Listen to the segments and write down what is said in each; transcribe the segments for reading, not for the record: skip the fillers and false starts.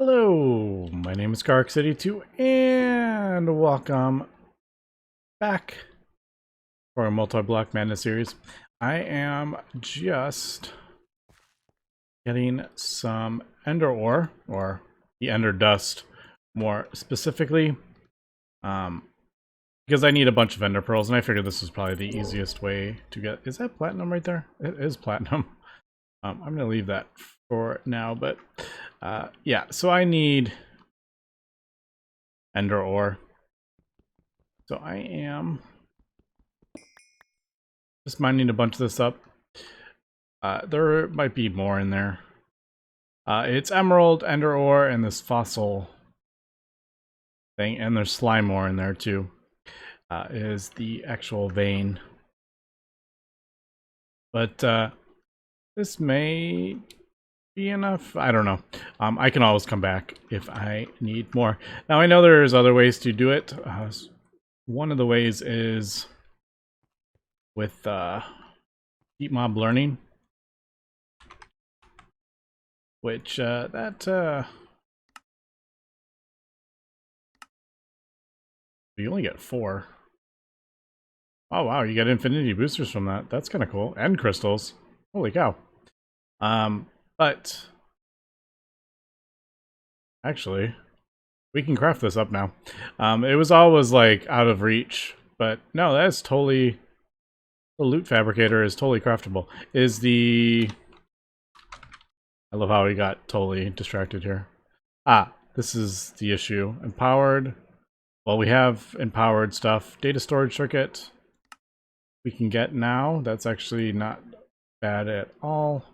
Hello, my name is City2 and welcome back for a Multiblock Madness series. I am just getting some ender ore, or the ender dust more specifically, because I need a bunch of ender pearls, and I figured this was probably the easiest way to get. Is that platinum right there? It is platinum. I'm going to leave that for now, but yeah, so I need ender ore. So I am just mining a bunch of this up. There might be more in there. It's emerald, ender ore, and this fossil thing, and there's slime ore in there too. Is the actual vein. But this may be enough. I don't know. I can always come back if I need more. Now I know there's other ways to do it. One of the ways is with heat mob learning, which you only get 4. Oh wow, you get infinity boosters from that. That's kind of cool. And crystals. Holy cow. But actually, we can craft this up now. It was always like out of reach, but no, that's totally. The loot fabricator is totally craftable. Is the. I love how we got totally distracted here. This is the issue. Empowered. Well, we have empowered stuff. Data storage circuit we can get now. That's actually not bad at all.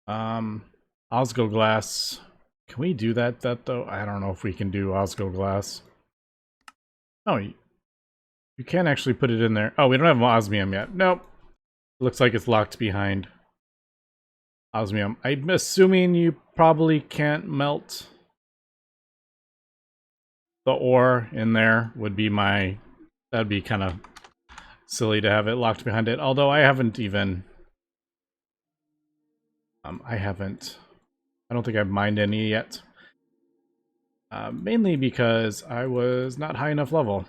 Osgo glass. Can we do that though? I don't know if we can do Osgo glass. Oh, you can actually put it in there. Oh, we don't have osmium yet. Nope. Looks like it's locked behind osmium. I'm assuming you probably can't melt the ore in there. Would be my. That'd be kind of silly to have it locked behind it. Although I haven't even. I don't think I've mined any yet. Mainly because I was not high enough level.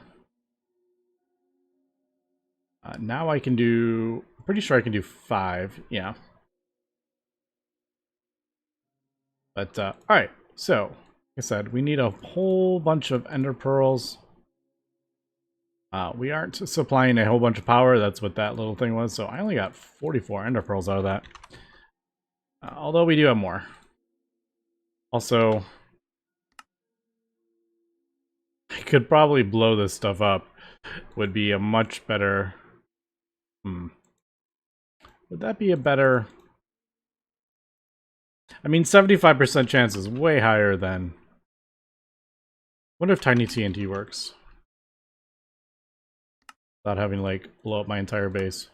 Now I can do. I'm pretty sure I can do 5. Yeah. But alright, so like I said, we need a whole bunch of ender pearls. We aren't supplying a whole bunch of power. That's what that little thing was. So I only got 44 ender pearls out of that. Although we do have more. Also, I could probably blow this stuff up. Would be a much better. Would that be a better? I mean, 75% chance is way higher than. Wonder if tiny TNT works without having like blow up my entire base.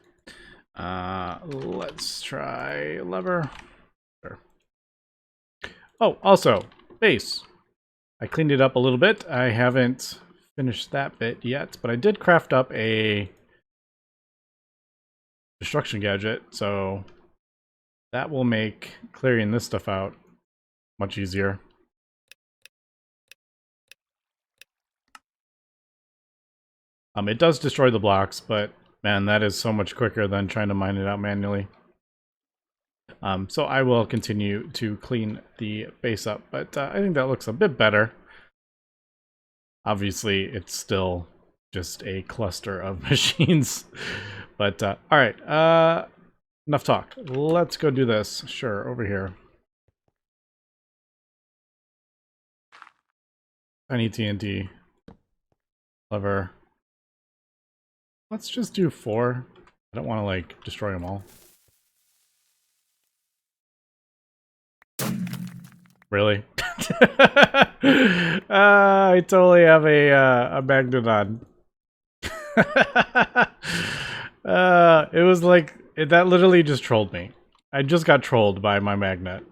Let's try lever. Sure. Oh, also base. I cleaned it up a little bit. I haven't finished that bit yet, but I did craft up a destruction gadget, so that will make clearing this stuff out much easier. It does destroy the blocks, but man, that is so much quicker than trying to mine it out manually. So I will continue to clean the base up, but I think that looks a bit better. Obviously, it's still just a cluster of machines. But alright, enough talk. Let's go do this. Sure, over here. Tiny TNT. Lever. Let's just do 4. I don't want to, like, destroy them all. Really? I totally have a Magnodon. It was like, that literally just trolled me. I just got trolled by my magnet.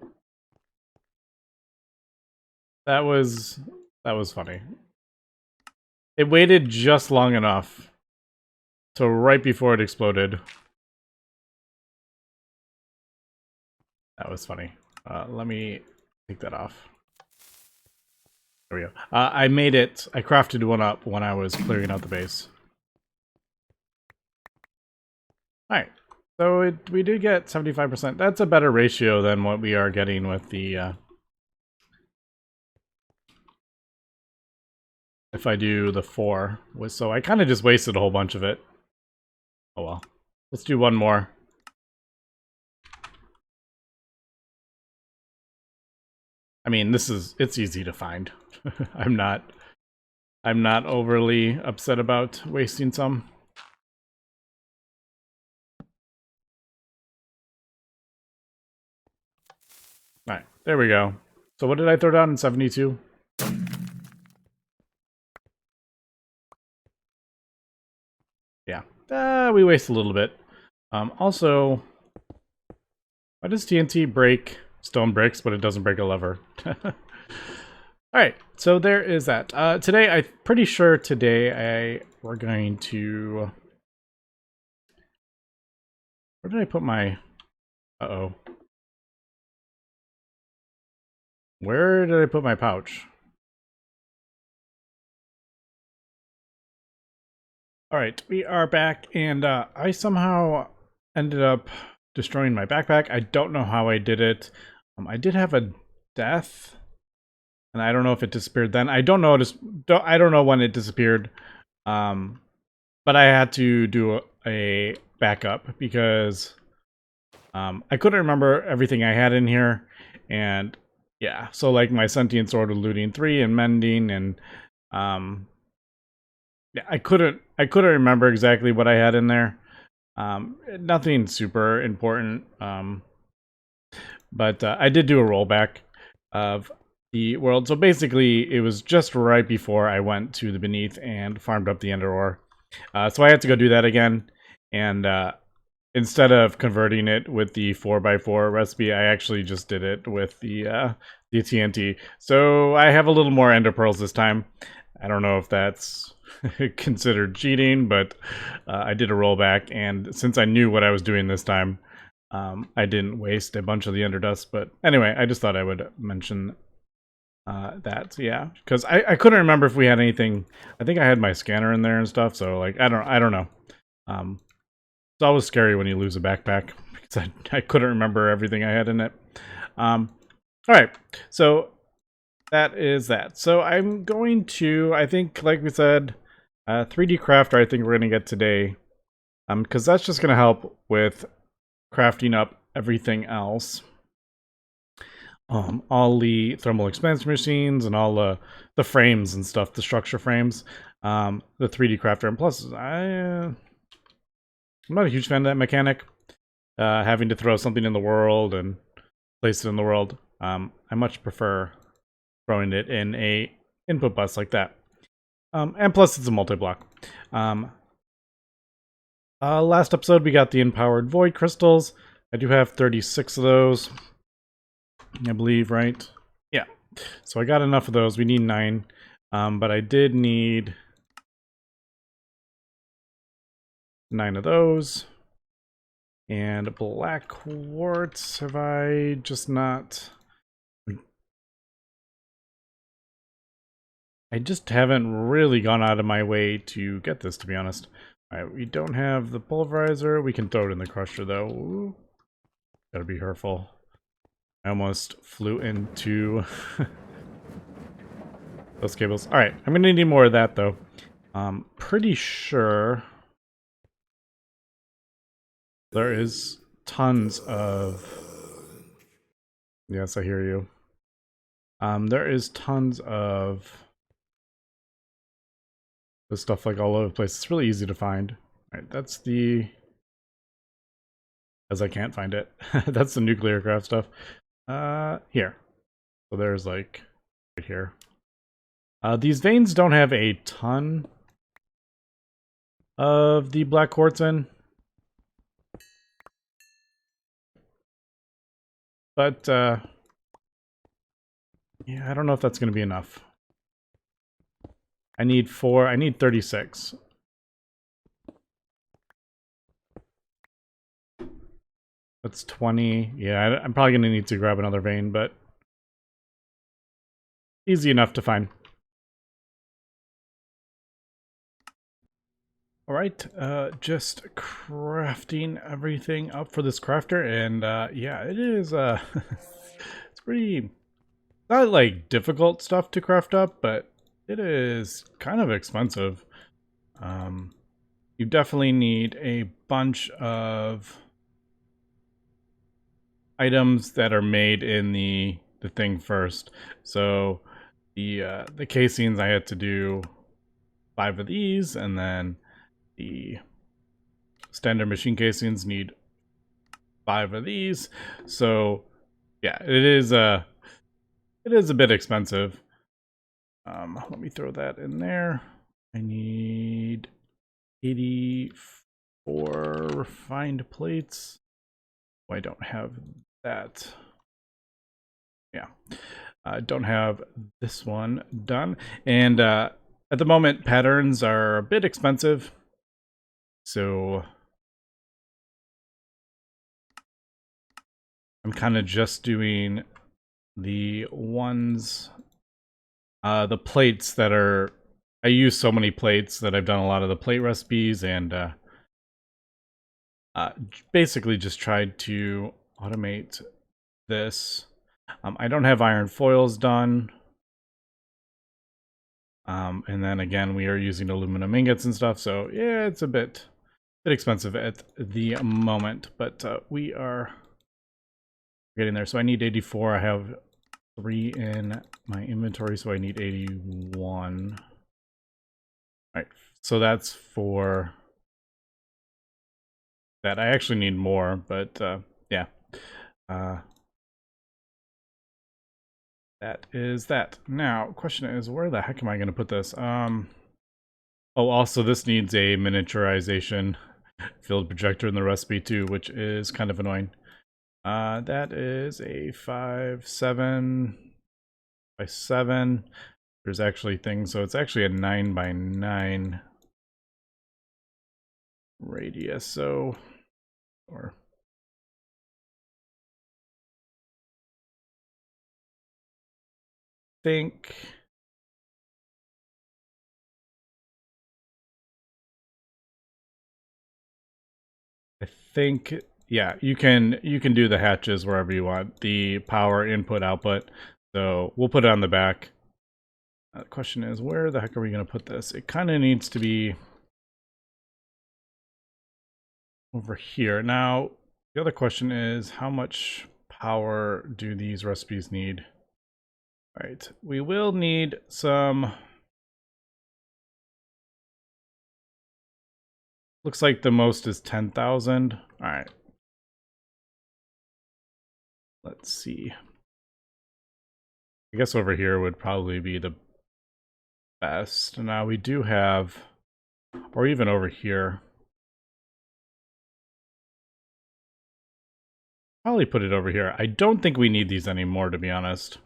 That was funny. It waited just long enough to right before it exploded. That was funny. Let me take that off. There we go. I made it. I crafted one up when I was clearing out the base. All right. So we did get 75%. That's a better ratio than what we are getting with the... if I do the 4. So I kind of just wasted a whole bunch of it. Oh well. Let's do one more. I mean, it's easy to find. I'm not overly upset about wasting some. All right, there we go. So what did I throw down in 72? Yeah, we waste a little bit. Also, why does TNT break stone bricks, but it doesn't break a lever? Alright, so there is that. Today, I'm pretty sure today we're going to... Where did I put my... Uh-oh. Where did I put my pouch? Alright, we are back, and I somehow ended up destroying my backpack. I don't know how I did it. I did have a death, and I don't know if it disappeared then. I don't know when it disappeared, but I had to do a backup because I couldn't remember everything I had in here, and yeah, so like my sentient sword of looting 3 and mending, and yeah, I couldn't remember exactly what I had in there. Nothing super important, but I did do a rollback of the world. So basically, it was just right before I went to the Beneath and farmed up the Ender Ore. So I had to go do that again, and instead of converting it with the 4x4 recipe, I actually just did it with the TNT. So I have a little more Ender Pearls this time. I don't know if that's considered cheating, but I did a rollback, and since I knew what I was doing this time, I didn't waste a bunch of the Ender Dust. But anyway, I just thought I would mention that, yeah, because I couldn't remember if we had anything. I think I had my scanner in there and stuff, so like I don't know. It's always scary when you lose a backpack because I couldn't remember everything I had in it. All right, so that is that. So I'm going to, I think, like we said, 3D Crafter. I think we're going to get today, because that's just going to help with crafting up everything else. All the thermal expansion machines and all the frames and stuff, the structure frames, the 3D Crafter, and plus I'm not a huge fan of that mechanic, having to throw something in the world and place it in the world. I much prefer throwing it in a input bus like that. And plus it's a multi-block. Last episode we got the empowered void crystals. I do have 36 of those, I believe, right? Yeah. So I got enough of those. We need 9. But I did need 9 of those. And black quartz, have I just not... I just haven't really gone out of my way to get this, to be honest. Alright, we don't have the pulverizer. We can throw it in the crusher, though. Ooh. Gotta be careful. I almost flew into those cables. Alright, I'm gonna need more of that, though. Pretty sure there is tons of... Yes, I hear you. There is tons of this stuff like all over the place. It's really easy to find. Alright, that's the... As I can't find it. That's the nuclear craft stuff. Here. So there's like right here. These veins don't have a ton of the black quartz in. But yeah, I don't know if that's going to be enough. I need 36. That's 20. Yeah, I'm probably going to need to grab another vein, but easy enough to find. All right, just crafting everything up for this crafter, and yeah, it is it's pretty not like difficult stuff to craft up, but it is kind of expensive. You definitely need a bunch of items that are made in the thing first. So the casings, I had to do 5 of these, and then the standard machine casings need 5 of these. So yeah, it is a bit expensive. Let me throw that in there. I need 84 refined plates. Oh, I don't have that. Yeah, I don't have this one done. And at the moment, patterns are a bit expensive. So I'm kind of just doing the ones, the plates that are, I use so many plates that I've done a lot of the plate recipes, and basically just tried to automate this. I don't have iron foils done. And then again, we are using aluminum ingots and stuff, so yeah, it's a bit expensive at the moment, but we are getting there. So I need 84. I have 3 in my inventory, so I need 81. All right, so that's for that. I actually need more, but yeah. That is that. Now, question is, where the heck am I going to put this? Oh, also, this needs a miniaturization field projector in the recipe too, which is kind of annoying. That is a 5.7 by 7. There's actually things, so it's actually a 9 by 9 radius. So, or think I think yeah, you can do the hatches wherever you want. The power input output. So we'll put it on the back. The question is, where the heck are we going to put this? It kind of needs to be over here. Now, the other question is, how much power do these recipes need? All right, we will need some. Looks like the most is 10,000. All right. Let's see. I guess over here would probably be the best. Now we do have, or even over here. Probably put it over here. I don't think we need these anymore, to be honest.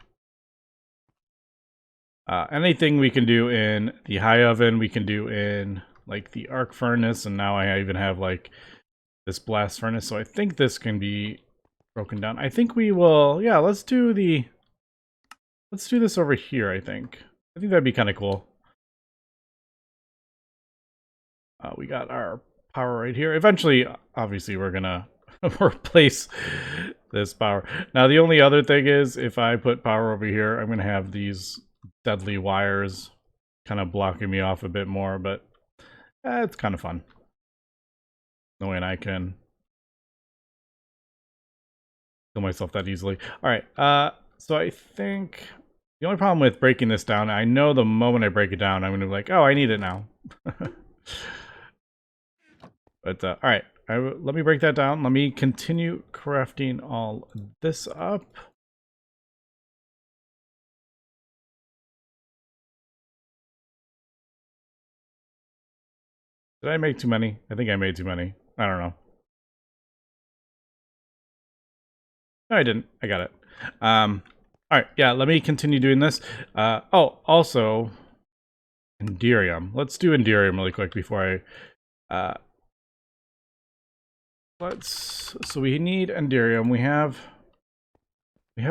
Anything we can do in the high oven, we can do in like the arc furnace, and now I even have like this blast furnace, so I think this can be broken down. I think we will, yeah, let's do this over here, I think that'd be kind of cool. We got our power right here. Eventually, obviously, we're gonna replace this power. Now, the only other thing is, if I put power over here, I'm gonna have these deadly wires kind of blocking me off a bit more, but it's kind of fun knowing I can kill myself that easily. All right, so I think the only problem with breaking this down, I know the moment I break it down, I'm gonna be like, oh, I need it now. But all right, let me break that down. Let me continue crafting all this up. Did I make too many? I think I made too many. I don't know. No, I didn't. I got it. All right, yeah, let me continue doing this. Oh, also, enderium. Let's do enderium really quick before I... so we need enderium. We have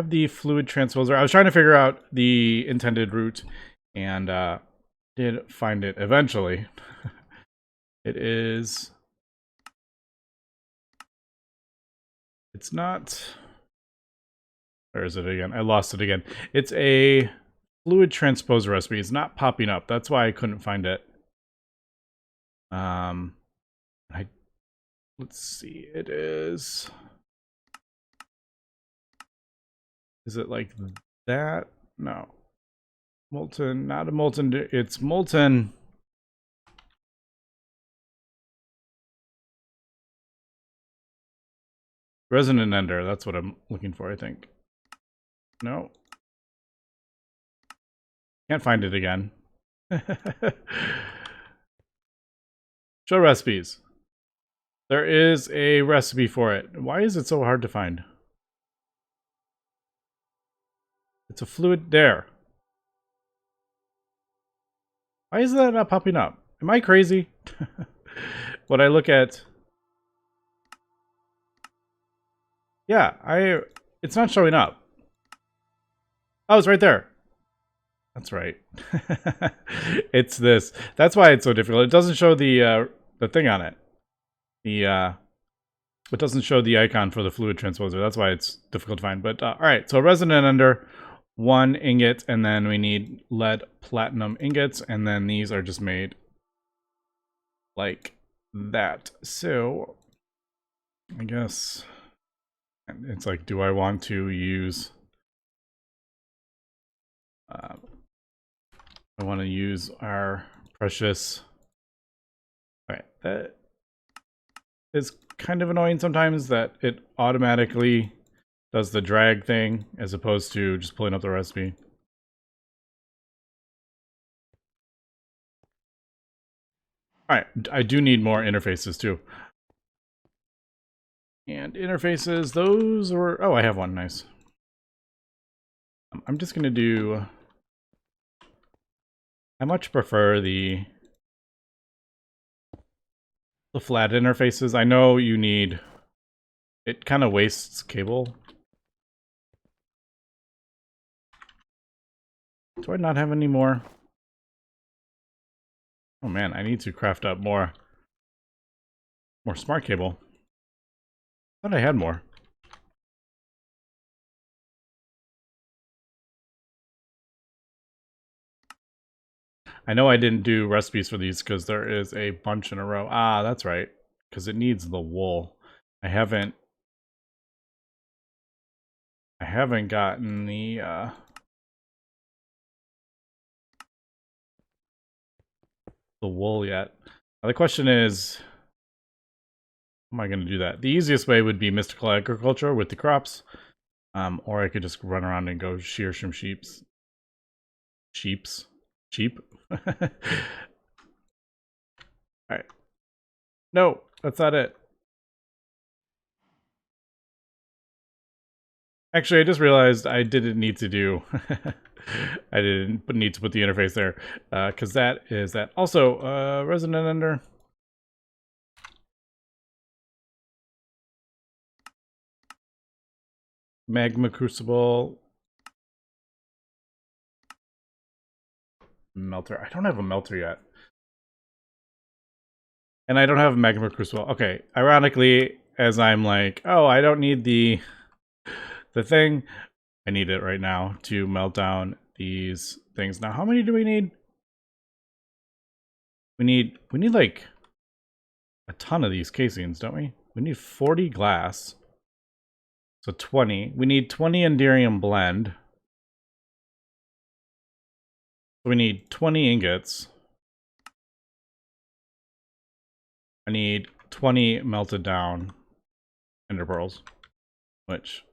the fluid transposer. I was trying to figure out the intended route, and did find it eventually. It is... It's not... Where is it again? I lost it again. It's a fluid transposer recipe. It's not popping up. That's why I couldn't find it. Let's see. It is... Is it like that? No. Molten, not a molten. It's molten. Resonant ender. That's what I'm looking for, I think. No. Can't find it again. Show recipes. There is a recipe for it. Why is it so hard to find? It's a fluid there. Why is that not popping up? Am I crazy? What I look at... Yeah, it's not showing up. Oh, it's right there. That's right. It's this. That's why it's so difficult. It doesn't show the thing on it. It doesn't show the icon for the fluid transposer. That's why it's difficult to find. But all right, so resonant ender, 1 ingot, and then we need lead platinum ingots, and then these are just made like that. So I guess it's like, do I want to use... I want to use our precious... Alright, that is kind of annoying sometimes that it automatically does the drag thing as opposed to just pulling up the recipe. Alright, I do need more interfaces too. And interfaces, those were... Oh, I have one, nice. I'm just going to do... I much prefer the flat interfaces. I know you need... It kind of wastes cable. Do I not have any more? Oh man, I need to craft up more smart cable. I thought I had more. I know I didn't do recipes for these because there is a bunch in a row. Ah, that's right. Because it needs the wool. I haven't gotten the wool yet. Now the question is, how am I going to do that? The easiest way would be mystical agriculture with the crops. Or I could just run around and go shear some sheep. Alright. No, that's not it. Actually, I just realized I didn't need to do... I didn't need to put the interface there. Because that is that. Also, resonant ender. Magma crucible. Melter. I don't have a melter yet. And I don't have a magma crucible. Okay, ironically, as I'm like, oh, I don't need the thing. I need it right now to melt down these things. Now, how many do we need? We need like a ton of these casings, don't we? We need 40 glass. So 20. We need 20 enderium blend. So we need 20 ingots. I need 20 melted down ender pearls, which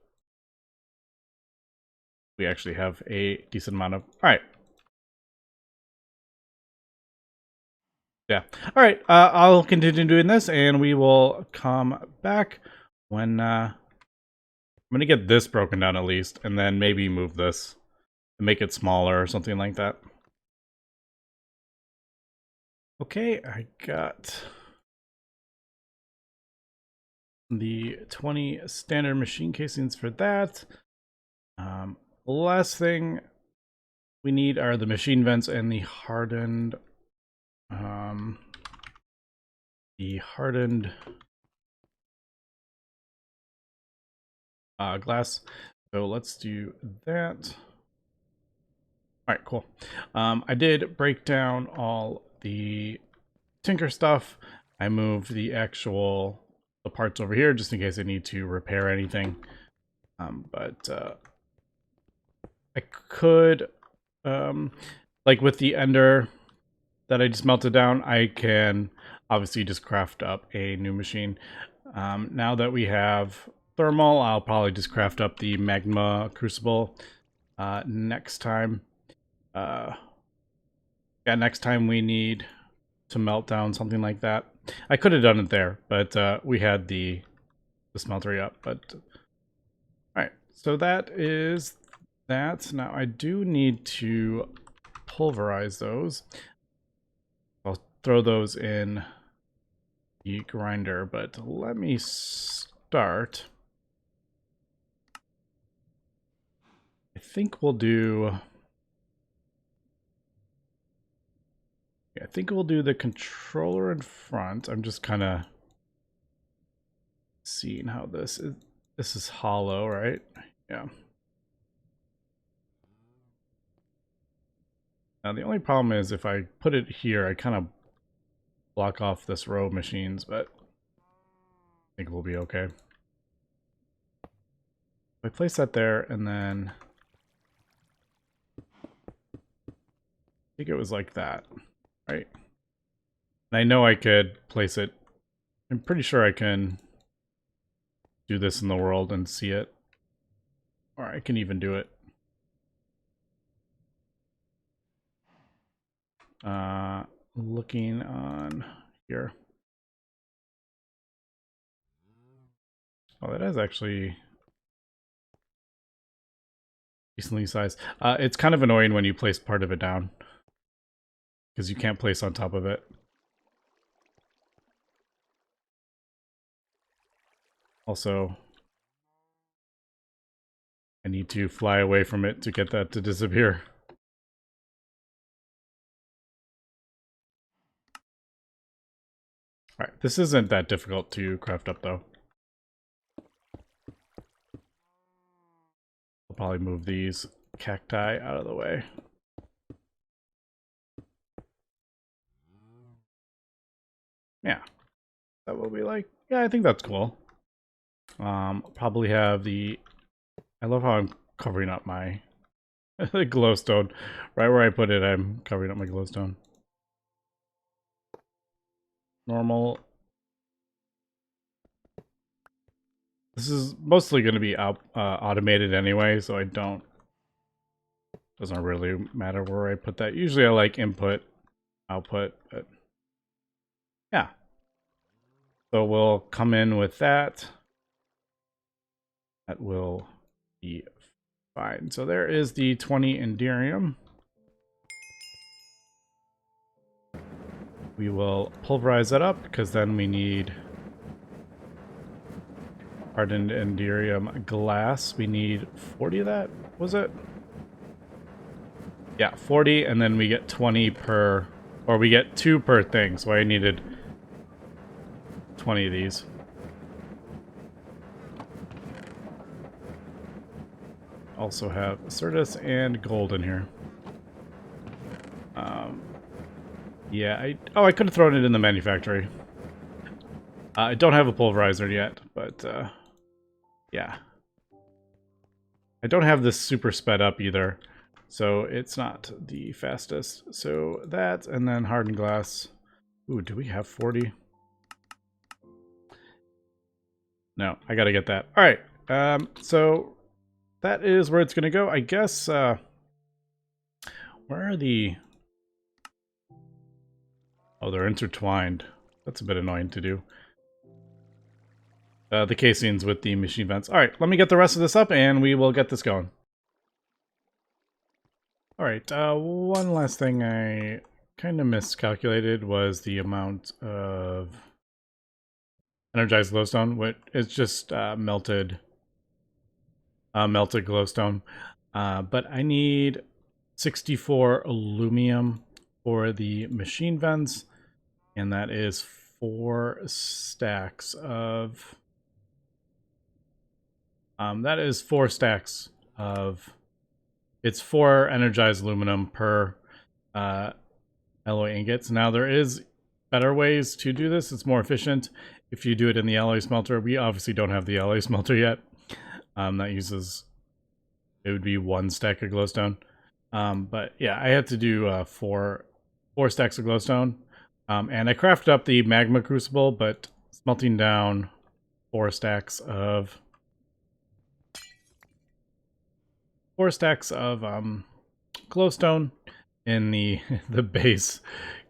we actually have a decent amount of. All right. Yeah. All right. I'll continue doing this, and we will come back when I'm going to get this broken down at least, and then maybe move this and make it smaller or something like that. Okay, I got the 20 standard machine casings for that. The last thing we need are the machine vents and the hardened the hardened glass. So let's do that. All right, cool. I did break down all the tinker stuff. I moved the parts over here just in case I need to repair anything. But I could, like with the ender that I just melted down, I can obviously just craft up a new machine. Now that we have thermal, I'll probably just craft up the magma crucible next time. Yeah, next time we need to melt down something like that. I could have done it there, but we had the smeltery up. But all right, so that is that. Now I do need to pulverize those. I'll throw those in the grinder, but let me start. I think we'll do... Yeah, I think we'll do the controller in front. I'm just kind of seeing how this is. This is hollow, right? Yeah. Now the only problem is if I put it here, I kind of block off this row of machines, but I think we'll be okay. I place that there, and then I think it was like that, right? And I know I could place it. I'm pretty sure I can do this in the world and see it. Or I can even do it. Looking on here. Oh, that is actually decently sized. It's kind of annoying when you place part of it down, because you can't place on top of it. Also, I need to fly away from it to get that to disappear. Alright, this isn't that difficult to craft up, though. I'll probably move these cacti out of the way. Yeah. That will be like... Yeah, I think that's cool. Probably have the... I love how I'm covering up my glowstone. Right where I put it, I'm covering up my glowstone. Normal. This is mostly going to be automated anyway, so I don't... Doesn't really matter where I put that. Usually I like input, output, but... Yeah. So we'll come in with that. That will be fine. So there is the 20 enderium. We will pulverize that up, because then we need hardened enderium glass. We need 40 of that, was it? Yeah, 40, and then we get 20 per... Or we get 2 per thing, so I needed 20 of these. Also have Certus and gold in here. Yeah, I could have thrown it in the manufactory. I don't have a pulverizer yet, but yeah. I don't have this super sped up either, so it's not the fastest. So that, and then hardened glass. Ooh, do we have 40? No, I gotta get that. All right, so that is where it's gonna go. I guess, where are the... Oh, they're intertwined. That's a bit annoying to do. The casings with the machine vents. All right, let me get the rest of this up and we will get this going. All right, one last thing I kind of miscalculated was the amount of energized glowstone, which is just melted glowstone. But I need 64 aluminum for the machine vents, and that is 4 stacks of... that is 4 stacks of... It's 4 energized aluminum per alloy ingots. Now there is better ways to do this. It's more efficient if you do it in the alloy smelter. We obviously don't have the alloy smelter yet. That uses... It would be 1 stack of glowstone. But yeah, I had to do 4 stacks of glowstone. And I crafted up the magma crucible, but smelting down 4 stacks of glowstone in the the base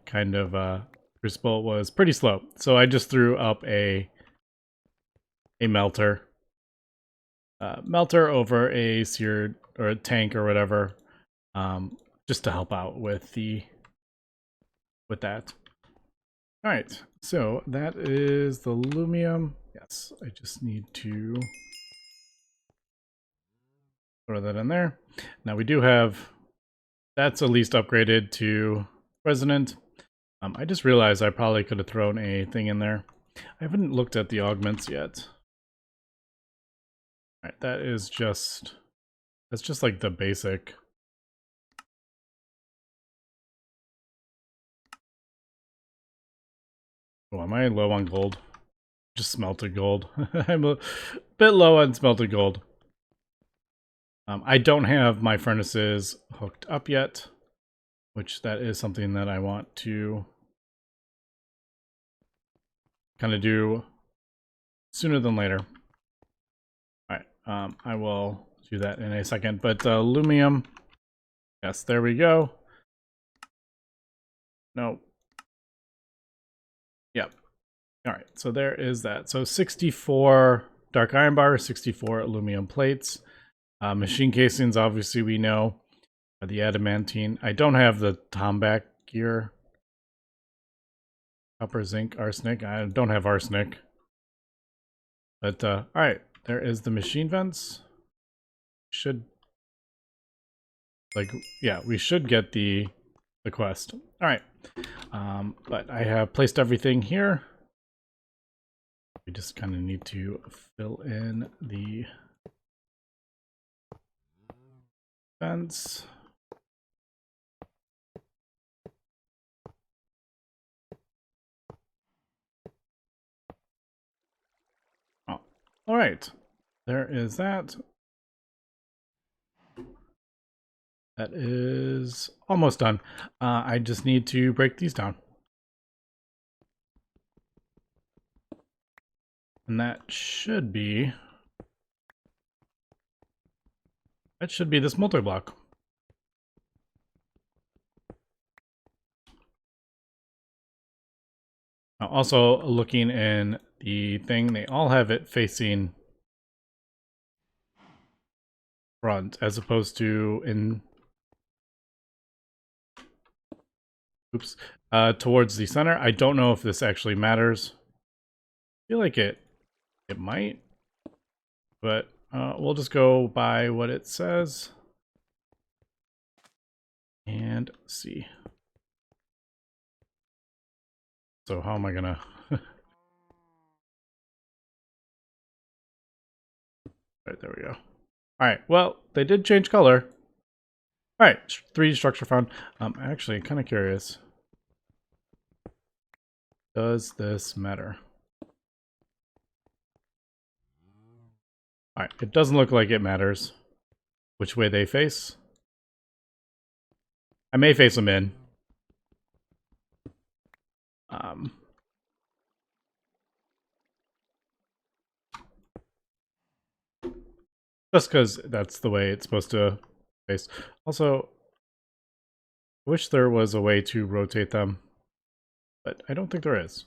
kind of crucible was pretty slow. So I just threw up a melter over a seared or a tank or whatever, just to help out with that. All right, so that is the lumium. Yes, I just need to throw that in there. Now we do have, that's at least upgraded to Resonant. I just realized I probably could have thrown a thing in there. I haven't looked at the augments yet. All right, that's just like the basic. Oh, am I low on gold? Just smelted gold. I'm a bit low on smelted gold. I don't have my furnaces hooked up yet, which that is something that I want to kind of do sooner than later. All right, I will do that in a second, but lumium, yes, there we go. No. Yep. All right, so there is that. So 64 dark iron bars, 64 aluminum plates. Machine casings, obviously we know. The adamantine. I don't have the Tomback gear. Copper, zinc, arsenic. I don't have arsenic. But, all right, there is the machine vents. Should, like, yeah, we should get the quest. All right, but I have placed everything here. We just kind of need to fill in the vents. Oh, all right, there is that. That is almost done. I just need to break these down. And that should be this multiblock. Now, also looking in the thing, they all have it facing front as opposed to in towards the center. I don't know if this actually matters. I feel like it might, but we'll just go by what it says and see. So how am I gonna... Right, there we go. All right, well, they did change color. All right, 3D structure found. I'm actually kind of curious. Does this matter? All right, it doesn't look like it matters which way they face. I may face them in. Just because that's the way it's supposed to face. Also, I wish there was a way to rotate them, but I don't think there is.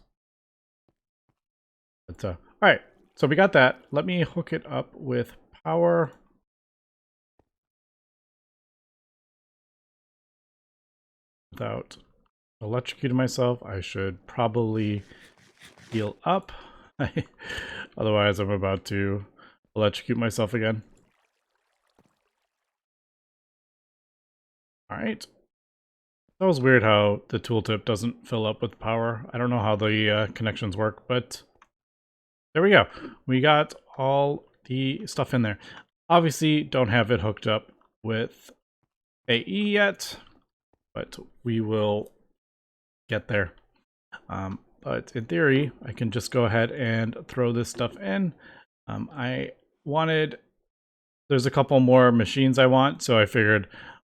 But, all right, so we got that. Let me hook it up with power. Without electrocuting myself, I should probably heal up. Otherwise, I'm about to electrocute myself again. All right. It's always weird how the tooltip doesn't fill up with power. I don't know how the connections work, but there we go. We got all the stuff in there. Obviously, don't have it hooked up with AE yet, but we will get there. But in theory, I can just go ahead and throw this stuff in. There's a couple more machines I want, so I figured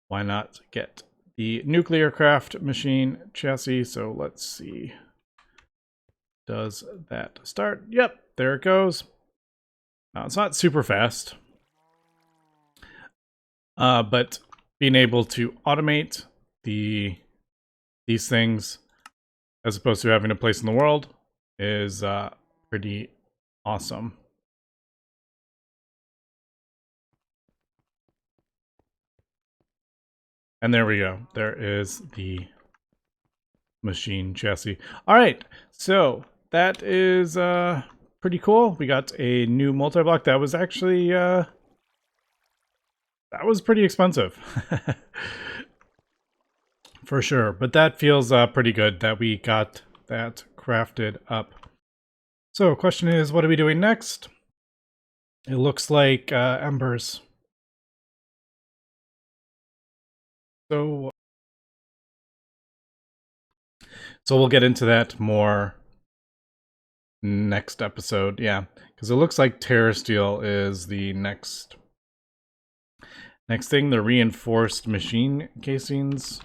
why not get the nuclear craft machine chassis. So let's see. Does that start? Yep, there it goes. It's not super fast, but being able to automate these things as opposed to having a place in the world is pretty awesome. And there we go. There is the machine chassis. All right, so that is pretty cool. We got a new multi-block. That was actually that was pretty expensive. For sure, but that feels pretty good that we got that crafted up. So question is, what are we doing next? It looks like embers. So we'll get into that more next episode, yeah, because it looks like Terra Steel is the next thing. The reinforced machine casings